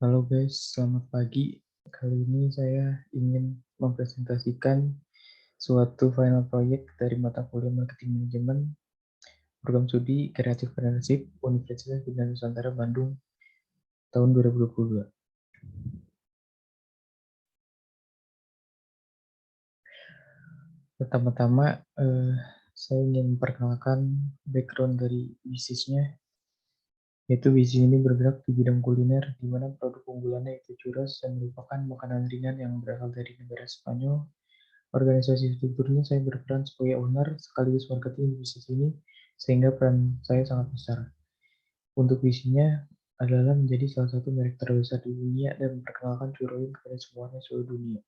Halo guys, selamat pagi. Kali ini saya ingin mempresentasikan suatu final project dari mata kuliah Marketing Manajemen, program studi Creative Partnership Universitas Bina Nusantara Bandung tahun 2022. Pertama-tama, saya ingin memperkenalkan background dari bisnisnya, yaitu bisnis ini bergerak di bidang kuliner, di mana produk unggulannya itu churros yang merupakan makanan ringan yang berasal dari negara Spanyol. Organisasi strukturnya saya berperan sebagai owner sekaligus marketing di bisnis ini, sehingga peran saya sangat besar. Untuk visinya adalah menjadi salah satu merek terbesar di dunia dan memperkenalkan churros kepada semuanya seluruh dunia.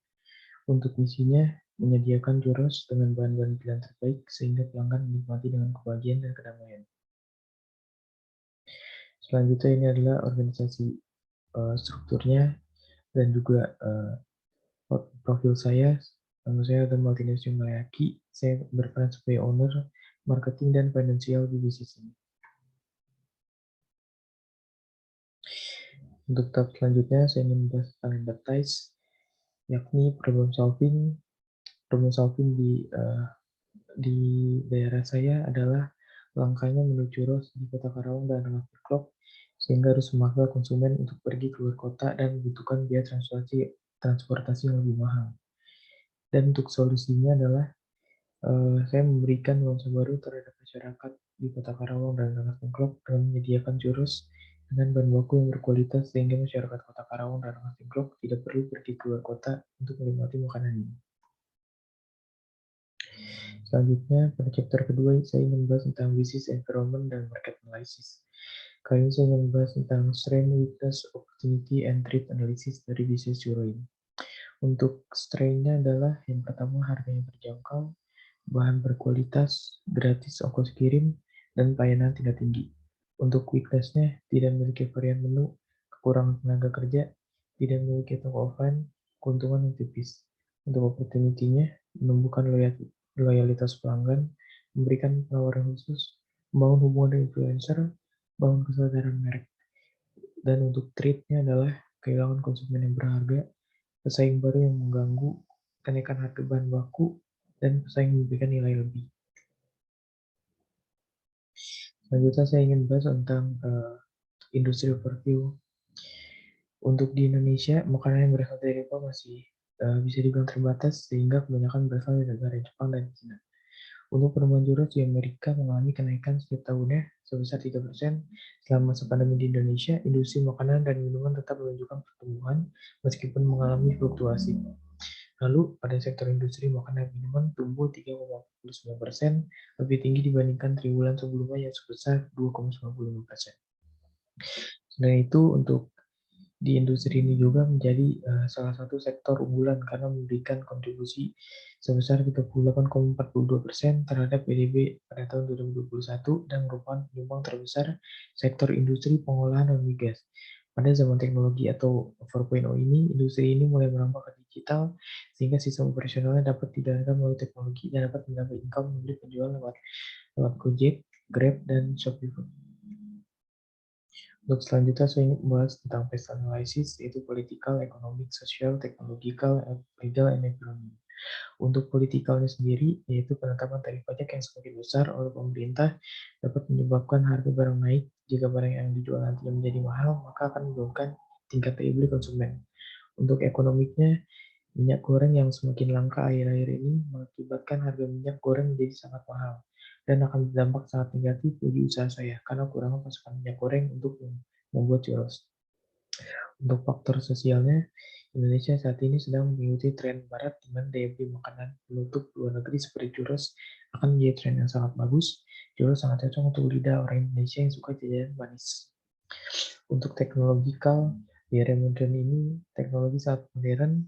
Untuk misinya, menyediakan churros dengan bahan-bahan pilihan terbaik sehingga pelanggan menikmati dengan kebahagiaan dan kedamaian. Selanjutnya ini adalah organisasi strukturnya dan juga profil saya. Nama saya adalah Martinez Jumayaki. Saya berperan sebagai owner, marketing, dan finansial di bisnis ini. Untuk tahap selanjutnya, saya ingin membahas tentang empathize, yakni problem solving. Problem solving di daerah saya adalah langkahnya menuju ROS di Kota Karawang dan Rengas Dengklok, sehingga harus memaksa konsumen untuk pergi keluar kota dan membutuhkan biaya transportasi yang lebih mahal. Dan untuk solusinya adalah saya memberikan nuansa baru terhadap masyarakat di Kota Karawang dan Rengas Dengklok dengan menyediakan jurus dengan bahan baku yang berkualitas sehingga masyarakat Kota Karawang dan Rengas Dengklok tidak perlu pergi keluar kota untuk menikmati makanan ini. Selanjutnya, pada chapter kedua, saya ingin membahas tentang business environment dan market analysis. Kali ini saya ingin membahas tentang strength, weakness, opportunity, and threat analysis dari bisnis Euro ini. Untuk strength-nya adalah yang pertama harganya terjangkau, bahan berkualitas, gratis ongkos kirim, dan pelayanan tidak tinggi. Untuk weakness-nya, tidak memiliki varian menu, kekurangan tenaga kerja, tidak memiliki toko offline, keuntungan yang tipis. Untuk opportunity-nya, menumbuhkan loyalitas pelanggan, memberikan penawaran khusus, membangun hubungan dengan influencer, bangun kesadaran merek. Dan untuk trade-nya adalah kehilangan konsumen yang berharga, pesaing baru yang mengganggu, kenaikan harga bahan baku, dan pesaing memberikan nilai lebih. Selanjutnya saya ingin bahas tentang industri overview. Untuk di Indonesia, makanan yang berasal dari Eropa masih bisa dibilang terbatas sehingga kebanyakan berasal dari negara Jepang dan Cina. Untuk penemuan jurus di Amerika mengalami kenaikan setiap tahunnya sebesar 3%. Selama masa pandemi di Indonesia, industri makanan dan minuman tetap menunjukkan pertumbuhan meskipun mengalami fluktuasi. Lalu pada sektor industri makanan dan minuman tumbuh 3,49%, lebih tinggi dibandingkan triwulan sebelumnya yang sebesar 2,95%. Selain itu, untuk di industri ini juga menjadi salah satu sektor unggulan karena memberikan kontribusi sebesar 38,42% terhadap PDB pada tahun 2021 dan merupakan penyumbang terbesar sektor industri pengolahan non migas. Pada zaman teknologi atau 4.0 ini, industri ini mulai merambah ke digital sehingga sistem operasionalnya dapat dijalankan melalui teknologi dan dapat mendapat income melalui penjualan lewat lewat Gojek, Grab, dan Shopee. Untuk selanjutnya saya ingin membahas tentang pest analysis, yaitu political, economic, social, technological, legal, and environment. Untuk politikalnya sendiri, yaitu penetapan tarif pajak yang semakin besar oleh pemerintah dapat menyebabkan harga barang naik. Jika barang yang dijual nantinya menjadi mahal, maka akan menurunkan tingkat daya beli konsumen. Untuk ekonomiknya, minyak goreng yang semakin langka akhir-akhir ini mengakibatkan harga minyak goreng menjadi sangat mahal dan akan berdampak sangat negatif bagi usaha saya karena kurangan pasokan minyak goreng untuk membuat churros. Untuk faktor sosialnya, Indonesia saat ini sedang mengikuti tren barat di mana daya beli makanan penutup luar negeri seperti churros akan menjadi tren yang sangat bagus. Churros sangat cocok untuk lidah orang Indonesia yang suka jajanan manis. Untuk teknologikal, di era modern ini, teknologi sangat modern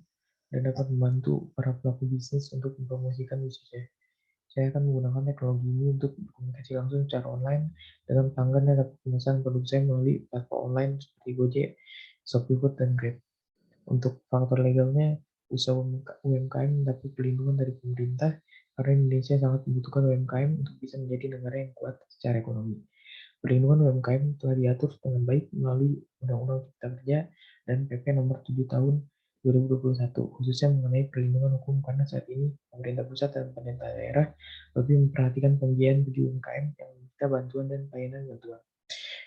dan dapat membantu para pelaku bisnis untuk mempromosikan bisnisnya. Saya akan menggunakan teknologi ini untuk berkomunikasi langsung secara online dengan pelanggan yang dapat memesan produk saya melalui platform online seperti Gojek, ShopeeFood, dan Grab. Untuk faktor legalnya, usaha UMKM mendapat perlindungan dari pemerintah karena Indonesia sangat membutuhkan UMKM untuk bisa menjadi negara yang kuat secara ekonomi. Perlindungan UMKM telah diatur dengan baik melalui Undang-Undang Cipta Kerja dan PP nomor 7 tahun 2021, khususnya mengenai perlindungan hukum karena saat ini pemerintah pusat dan pemerintah daerah lebih memperhatikan pembiayaan bagi UMKM yang meminta bantuan dan pelayanan bantuan.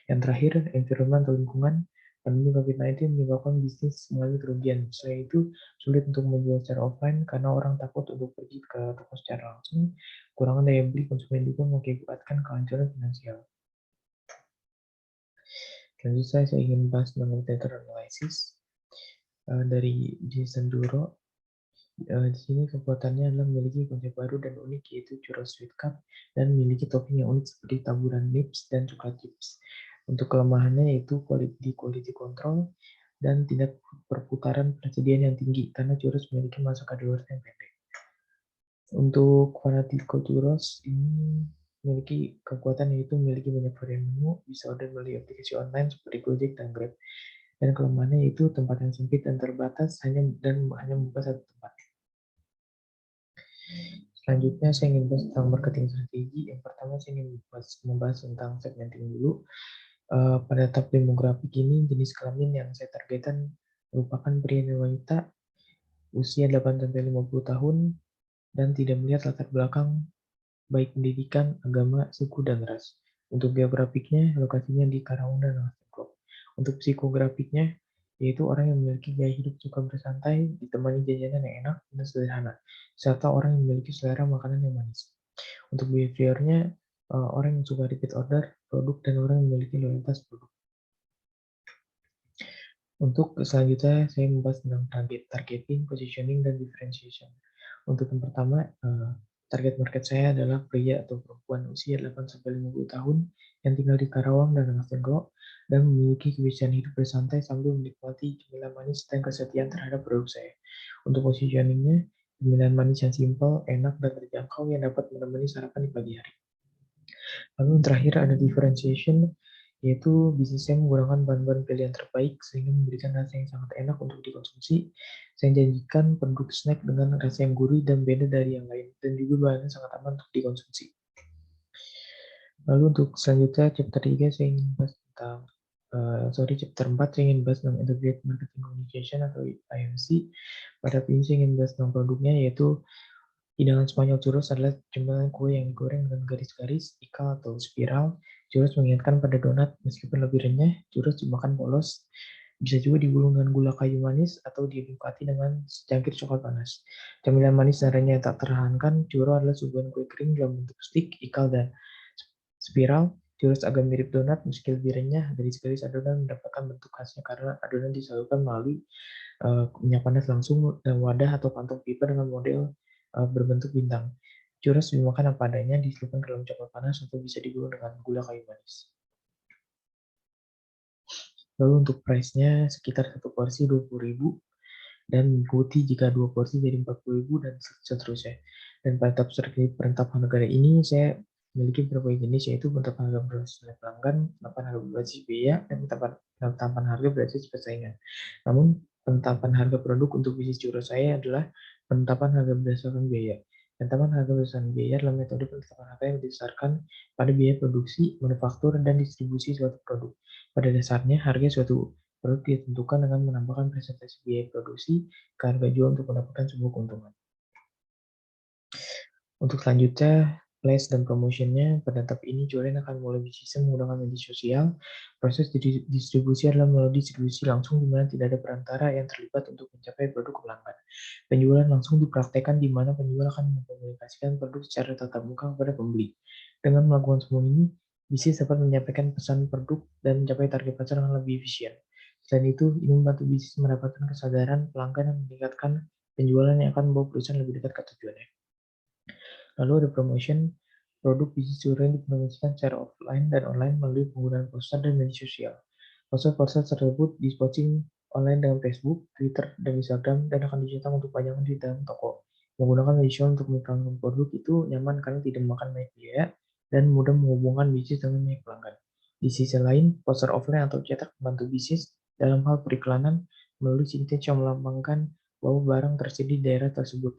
Yang terakhir, environment atau lingkungan. Pandemi COVID-19 menyebabkan bisnis mengalami kerugian. Selain itu, sulit untuk menjual secara offline karena orang takut untuk pergi ke toko secara langsung. Kurangan daya beli konsumen juga mengakibatkan kehancuran finansial. Selanjutnya saya ingin bahas tentang data analysis dari Jason Duro. Di sini kekuatannya adalah memiliki konsep baru dan unik, yaitu churros sweet cup, dan memiliki topping yang unik seperti taburan nips dan coklat chips. Untuk kelemahannya yaitu quality control dan tingkat perputaran persediaan yang tinggi karena churros memiliki masa kadaluarsa yang pendek. Untuk Fanatico Churros ini memiliki kekuatan yaitu memiliki banyak varian menu, bisa order melalui aplikasi online seperti Gojek dan Grab. Dan kelemahannya yaitu tempat yang sempit dan terbatas hanya membuka satu tempat. Selanjutnya saya ingin bahas tentang marketing strategi. Yang pertama saya ingin membahas tentang segmenting dulu. Pada tahap demografik ini, jenis kelamin yang saya targetkan merupakan pria dan wanita usia 8-50 tahun dan tidak melihat latar belakang baik pendidikan, agama, suku, dan ras. Untuk geografiknya, lokasinya di Karawang dan Lampung. Untuk psikografiknya, yaitu orang yang memiliki gaya hidup suka bersantai, ditemani jajanan yang enak dan sederhana, serta orang yang memiliki selera makanan yang manis. Untuk behaviornya, orang yang suka repeat order produk dan orang yang memiliki loyalitas produk. Untuk selanjutnya, saya membahas tentang targeting, positioning, dan differentiation. Untuk yang pertama, target market saya adalah pria atau perempuan usia 8-50 tahun yang tinggal di Karawang dan Rengas Dengklok dan memiliki kebiasaan hidup bersantai sambil menikmati cemilan manis dan kesetiaan terhadap produk saya. Untuk positioningnya, cemilan manis yang simpel, enak, dan terjangkau yang dapat menemani sarapan di pagi hari. Lalu yang terakhir ada differentiation, yaitu bisnisnya menggunakan bahan-bahan pilihan terbaik sehingga memberikan rasa yang sangat enak untuk dikonsumsi. Saya janjikan produk snack dengan rasa yang gurih dan beda dari yang lain, dan juga bahannya sangat aman untuk dikonsumsi. Lalu untuk selanjutnya chapter 3 saya ingin bahas tentang chapter 4 saya ingin bahas tentang Integrated Marketing Communication atau IMC. Pada ini saya ingin bahas tentang produknya, yaitu hidangan Spanyol churros adalah cemilan kue yang digoreng dengan garis-garis, ikal atau spiral. Churros mengingatkan pada donat, meskipun lebih renyah, churros dimakan polos. Bisa juga digulung dengan gula kayu manis atau dinikmati dengan secangkir coklat panas. Cemilan manis dan renyah yang tak tertahankan, churros adalah suguhan kue kering dalam bentuk stik, ikal, dan spiral. Churros agak mirip donat, meski lebih renyah. Garis-garis adonan mendapatkan bentuk khasnya karena adonan disalurkan melalui minyak panas langsung dan wadah atau kantong pipa dengan model berbentuk bintang. Churros dimakan apa adanya, dicelupkan ke dalam coklat panas atau bisa digulung dengan gula kayu manis. Lalu untuk price-nya sekitar satu porsi 20.000 dan mengikuti jika 2 porsi jadi 40.000 dan seterusnya. Dan pada tahap strategi penetapan harga ini saya memiliki berbagai jenis, yaitu penetapan harga berdasarkan pelanggan, penetapan harga berbasis biaya, dan penetapan harga berbasis persaingan. Namun penetapan harga produk untuk bisnis churros saya adalah penetapan harga berdasarkan biaya. Penetapan harga berdasarkan biaya adalah metode penetapan harga yang berdasarkan pada biaya produksi, manufaktur, dan distribusi suatu produk. Pada dasarnya, harga suatu produk ditentukan dengan menambahkan presentasi biaya produksi ke harga jual untuk mendapatkan sebuah keuntungan. Untuk selanjutnya, flash dan promotionnya, pada tahap ini Jolen akan mulai bisnisnya menggunakan media sosial. Proses distribusi adalah melalui distribusi langsung di mana tidak ada perantara yang terlibat untuk mencapai produk pelanggan. Penjualan langsung dipraktekkan di mana penjual akan mengkomunikasikan produk secara tatap muka kepada pembeli. Dengan melakukan semua ini, bisnis dapat menyampaikan pesan produk dan mencapai target pasar dengan lebih efisien. Selain itu, ini membantu bisnis mendapatkan kesadaran pelanggan dan meningkatkan penjualan yang akan membawa perusahaan lebih dekat ke tujuannya. Lalu ada promotion, produk bisnis Jolen dipromosikan secara offline dan online melalui penggunaan poster dan media sosial. Poster-poster tersebut disponsing online dengan Facebook, Twitter, dan Instagram dan akan dicetak untuk pajangan di dalam toko. Menggunakan media sosial untuk mengiklankan produk itu nyaman karena tidak memakan banyak biaya dan mudah menghubungkan bisnis dengan banyak pelanggan. Di sisi lain, poster offline atau cetak membantu bisnis dalam hal periklanan melalui signage yang melambangkan bahwa barang tersedia di daerah tersebut.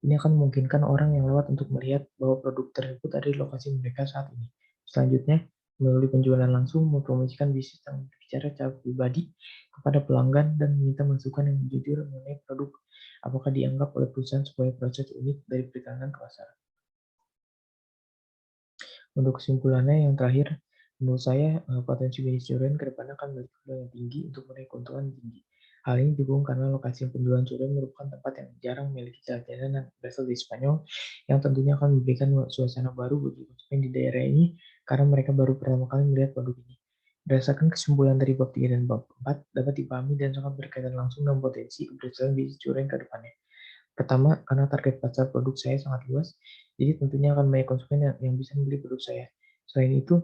Ini akan memungkinkan orang yang lewat untuk melihat bahwa produk tersebut ada di lokasi mereka saat ini. Selanjutnya, melalui penjualan langsung mempromosikan bisnis yang berbicara secara pribadi kepada pelanggan dan meminta masukan yang jujur mengenai produk. Apakah dianggap oleh perusahaan sebagai proses unik dari perikanan ke pasar? Untuk kesimpulannya yang terakhir, menurut saya potensi bisnis durian ke depannya akan memiliki peluang yang tinggi untuk meraih keuntungan tinggi. Hal ini didukung karena lokasi penjualan durian merupakan tempat yang jarang memiliki jajanan dan berasal dari Spanyol, yang tentunya akan memberikan suasana baru bagi konsumen di daerah ini karena mereka baru pertama kali melihat produk ini. Berdasarkan kesimpulan dari bab 3 dan bab 4 dapat dipahami dan sangat berkaitan langsung dengan potensi keberhasilan bisnis durian ke depannya. Pertama, karena target pasar produk saya sangat luas, jadi tentunya akan banyak konsumen yang bisa membeli produk saya. Selain itu,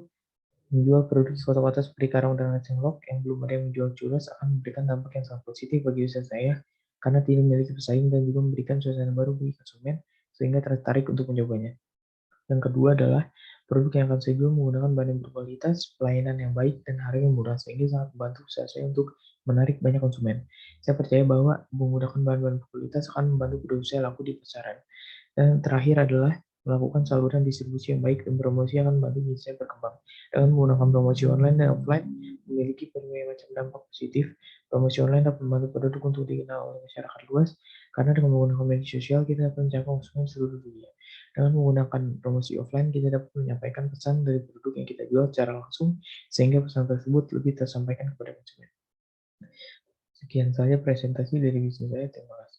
menjual produk di kota-kota seperti Karang dan Lok yang belum ada yang menjual curas akan memberikan dampak yang sangat positif bagi usaha saya karena tidak memiliki pesaing dan juga memberikan suasana baru bagi konsumen sehingga tertarik untuk mencobanya. Yang kedua adalah produk yang akan saya jual menggunakan bahan yang berkualitas, pelayanan yang baik, dan harga yang murah sehingga sangat membantu usaha saya untuk menarik banyak konsumen. Saya percaya bahwa menggunakan bahan-bahan berkualitas akan membantu produk saya laku di pasaran. Dan terakhir adalah melakukan saluran distribusi yang baik dan promosi akan membantu bisnis saya berkembang. Dengan menggunakan promosi online dan offline memiliki berbagai macam dampak positif. Promosi online dapat membantu produk untuk dikenal oleh masyarakat luas karena dengan menggunakan media sosial kita dapat menjangkau konsumen seluruh dunia. Dengan menggunakan promosi offline kita dapat menyampaikan pesan dari produk yang kita jual secara langsung sehingga pesan tersebut lebih tersampaikan kepada konsumen. Sekian saja presentasi dari bisnis saya. Terima kasih.